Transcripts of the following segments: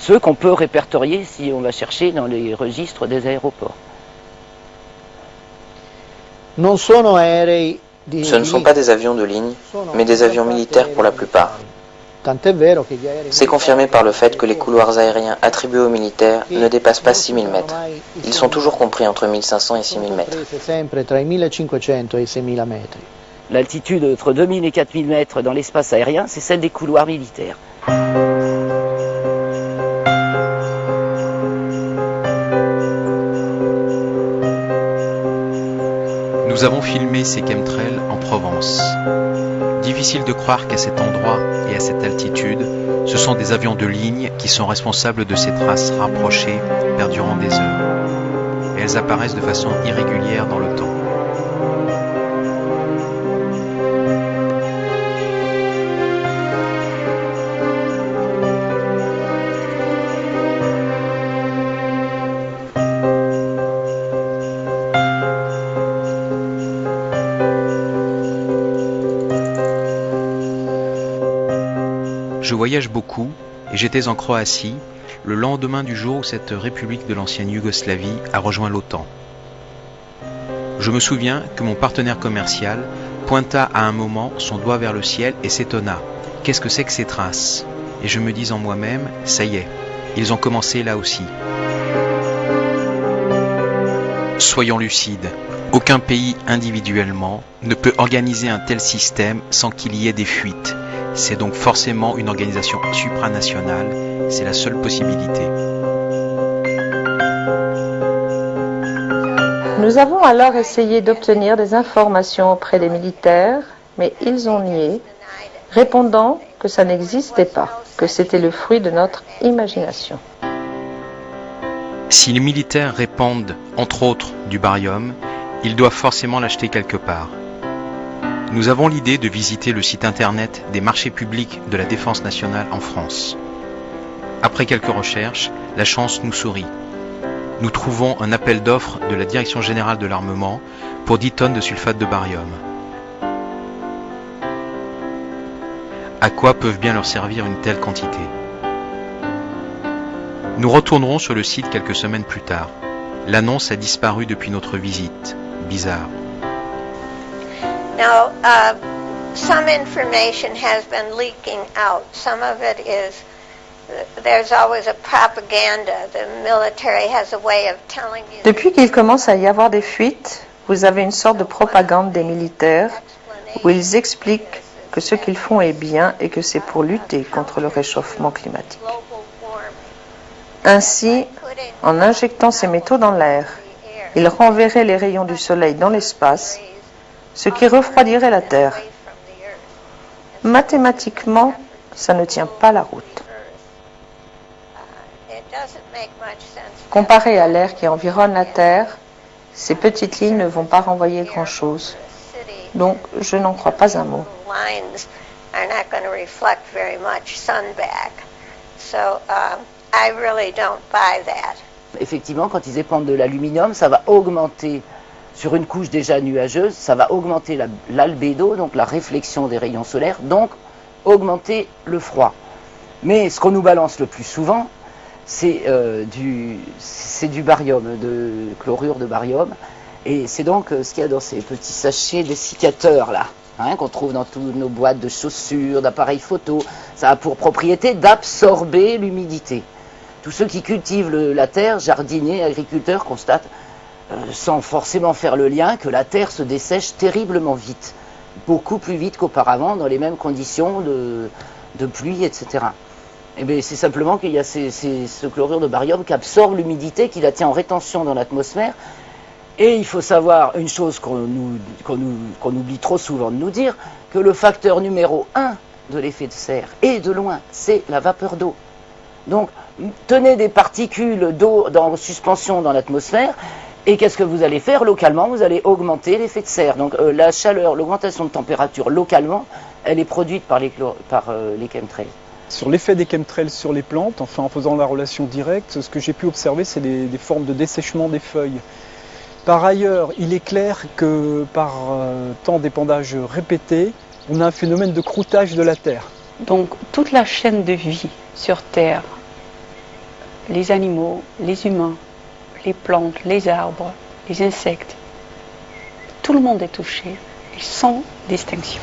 ceux qu'on peut répertorier si on va chercher dans les registres des aéroports. Ce ne sont pas des avions de ligne, mais des avions militaires pour la plupart. C'est confirmé par le fait que les couloirs aériens attribués aux militaires ne dépassent pas 6000 mètres. Ils sont toujours compris entre 1500 et 6000 mètres. L'altitude entre 2000 et 4000 mètres dans l'espace aérien, c'est celle des couloirs militaires. Nous avons filmé ces chemtrails en Provence. Difficile de croire qu'à cet endroit et à cette altitude, ce sont des avions de ligne qui sont responsables de ces traces rapprochées perdurant des heures. Et elles apparaissent de façon irrégulière dans le temps. Je voyage beaucoup et j'étais en Croatie le lendemain du jour où cette république de l'ancienne Yougoslavie a rejoint l'OTAN. Je me souviens que mon partenaire commercial pointa à un moment son doigt vers le ciel et s'étonna. Qu'est-ce que c'est que ces traces? Et je me dis en moi-même, ça y est, ils ont commencé là aussi. Soyons lucides, aucun pays individuellement ne peut organiser un tel système sans qu'il y ait des fuites. C'est donc forcément une organisation supranationale, c'est la seule possibilité. Nous avons alors essayé d'obtenir des informations auprès des militaires, mais ils ont nié, répondant que ça n'existait pas, que c'était le fruit de notre imagination. Si les militaires répandent, entre autres, du barium, ils doivent forcément l'acheter quelque part. Nous avons l'idée de visiter le site internet des marchés publics de la Défense nationale en France. Après quelques recherches, la chance nous sourit. Nous trouvons un appel d'offres de la Direction générale de l'armement pour 10 tonnes de sulfate de barium. À quoi peuvent bien leur servir une telle quantité? Nous retournerons sur le site quelques semaines plus tard. L'annonce a disparu depuis notre visite. Bizarre. Now, some information has been leaking out. Some of it is, there's always a propaganda. The military has a way of telling you. Depuis qu'il commence à y avoir des fuites, vous avez une sorte de propagande des militaires où ils expliquent que ce qu'ils font est bien et que c'est pour lutter contre le réchauffement climatique. Ainsi, en injectant ces métaux dans l'air, ils renverraient les rayons du soleil dans l'espace, ce qui refroidirait la Terre. Mathématiquement, ça ne tient pas la route. Comparé à l'air qui environne la Terre, ces petites lignes ne vont pas renvoyer grand-chose. Donc, je n'en crois pas un mot. Effectivement, quand ils épandent de l'aluminium, ça va augmenter, sur une couche déjà nuageuse, ça va augmenter l'albédo, donc la réflexion des rayons solaires, donc augmenter le froid. Mais ce qu'on nous balance le plus souvent, c'est du barium, de chlorure de barium, et c'est donc ce qu'il y a dans ces petits sachets dessicateurs là, hein, qu'on trouve dans toutes nos boîtes de chaussures, d'appareils photo. Ça a pour propriété d'absorber l'humidité. Tous ceux qui cultivent la terre, jardiniers, agriculteurs, constatent, sans forcément faire le lien, que la terre se dessèche terriblement vite, beaucoup plus vite qu'auparavant, dans les mêmes conditions de pluie, etc. Et bien, c'est simplement qu'il y a ce chlorure de barium qui absorbe l'humidité, qui la tient en rétention dans l'atmosphère. Et il faut savoir une chose qu'on oublie trop souvent de nous dire, que le facteur numéro 1 de l'effet de serre, et de loin, c'est la vapeur d'eau. Donc, tenez des particules d'eau en suspension dans l'atmosphère, et qu'est-ce que vous allez faire localement? Vous allez augmenter l'effet de serre. Donc la chaleur, l'augmentation de température localement, elle est produite par les chemtrails. Sur l'effet des chemtrails sur les plantes, enfin en faisant la relation directe, ce que j'ai pu observer, c'est des formes de dessèchement des feuilles. Par ailleurs, il est clair que par temps d'épandage répété, on a un phénomène de croûtage de la terre. Donc toute la chaîne de vie sur Terre les animaux, les humains, les plantes, les arbres, les insectes. Tout le monde est touché, et sans distinction.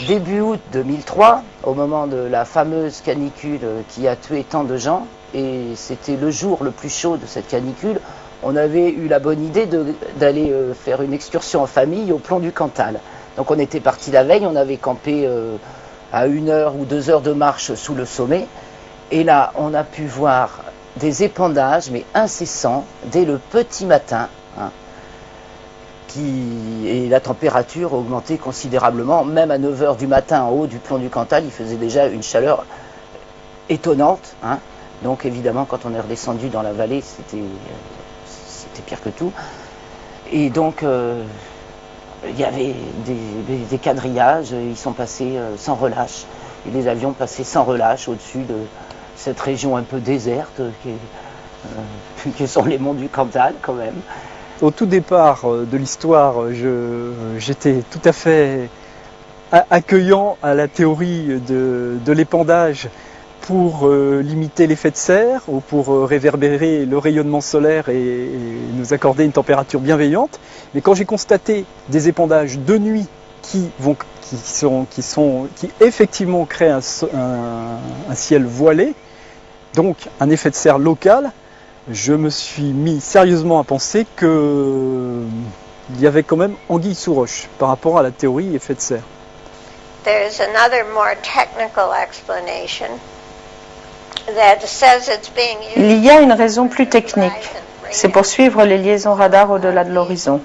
Début août 2003, au moment de la fameuse canicule qui a tué tant de gens, et c'était le jour le plus chaud de cette canicule, on avait eu la bonne idée d'aller faire une excursion en famille au Plomb du Cantal. Donc on était parti la veille, on avait campé à 1 heure ou 2 heures de marche sous le sommet, et là on a pu voir des épandages, mais incessants, dès le petit matin, hein, et la température augmentait considérablement, même à 9 heures du matin en haut du Plomb du Cantal, il faisait déjà une chaleur étonnante, hein. Donc évidemment quand on est redescendu dans la vallée, c'était pire que tout. Et donc il y avait des quadrillages, ils sont passés sans relâche, et les avions passaient sans relâche au-dessus de cette région un peu déserte qui sont les monts du Cantal quand même. Au tout départ de l'histoire, j'étais tout à fait accueillant à la théorie de l'épandage pour limiter l'effet de serre ou pour réverbérer le rayonnement solaire et nous accorder une température bienveillante. Mais quand j'ai constaté des épandages de nuit qui effectivement créent un ciel voilé, donc un effet de serre local, je me suis mis sérieusement à penser qu'il y avait quand même anguille sous roche par rapport à la théorie effet de serre. There's another more technical explanation that says it's being used. Il y a une raison plus technique. C'est pour suivre les liaisons radar au-delà de l'horizon.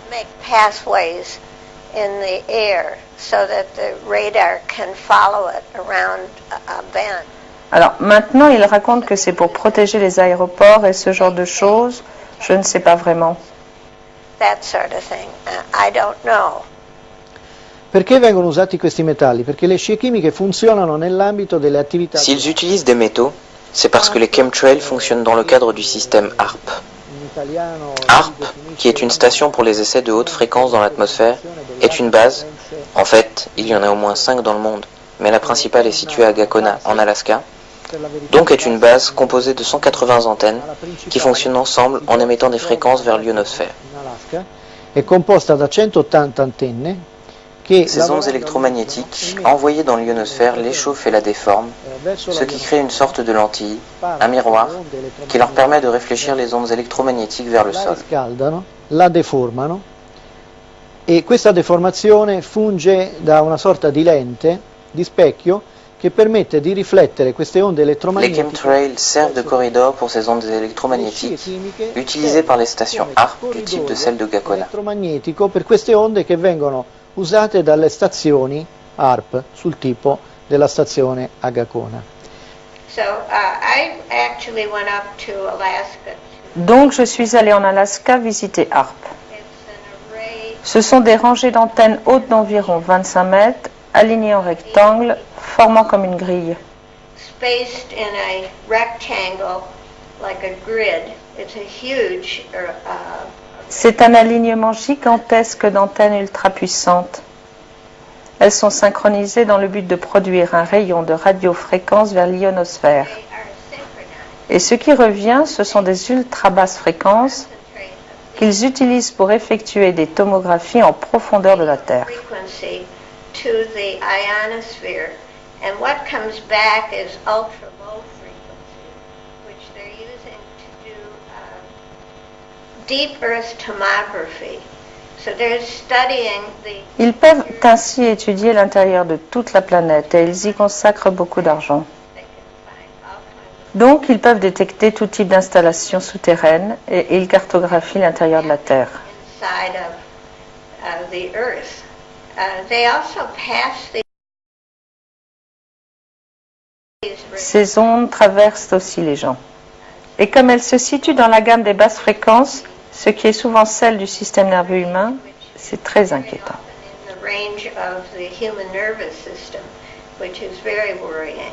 Make pathways in the air so that the radar can follow it around a bend. Alors maintenant, il raconte que c'est pour protéger les aéroports et ce genre de choses. Je ne sais pas vraiment. That sort of thing. I don't know. Perché vengono usati questi metalli? Perché le scie chimiche funzionano nell'ambito delle attività. S'ils utilisent des métaux, c'est parce que les chemtrails fonctionnent dans le cadre du système HARP. HARP, qui est une station pour les essais de haute fréquence dans l'atmosphère, est une base. En fait, il y en a au moins 5 dans le monde, mais la principale est située à Gakona, en Alaska. Donc est une base composée de 180 antennes qui fonctionnent ensemble en émettant des fréquences vers l'ionosphère. È composta da 180 antenne. Ces ondes électromagnétiques envoyées dans l'ionosphère l'échauffent et la déforment, ce qui crée une sorte de lentille, un miroir, qui leur permet de réfléchir les ondes électromagnétiques vers le sol. La deformano e questa deformazione funge da una sorta di lente, di specchio, che permette di riflettere queste onde elettromagnetiche. Les chemtrails servent de corridor pour ces ondes électromagnétiques utilisées par les stations HARP du type de celle de Gakona. Elettromagnetico per queste onde che vengono usate dalle stazioni HARP sul tipo della stazione a Gakona. I actually went up to Alaska. Donc je suis allée en Alaska visiter HARP. Ce sont des rangées d'antennes hautes d'environ 25 mètres, alignées en rectangle, formant comme une grille. Spaced in a rectangle like a grid. It's a huge C'est un alignement gigantesque d'antennes ultra puissantes. Elles sont synchronisées dans le but de produire un rayon de radiofréquence vers l'ionosphère. Et ce qui revient, ce sont des ultra basses fréquences qu'ils utilisent pour effectuer des tomographies en profondeur de la Terre. To the ionosphere, and what comes back is ultra low frequency, which they're using to do deep earth tomography. So they're studying the. Ils peuvent ainsi étudier l'intérieur de toute la planète et ils y consacrent beaucoup d'argent. Donc ils peuvent détecter tout type d'installation souterraine et ils cartographient l'intérieur de la Terre. Inside of the earth. They also pass Ces ondes traversent aussi les gens. Et comme elles se situent dans la gamme des basses fréquences, ce qui est souvent celle du système nerveux humain, c'est très inquiétant. in the range of the human nervous system, which is very worrying.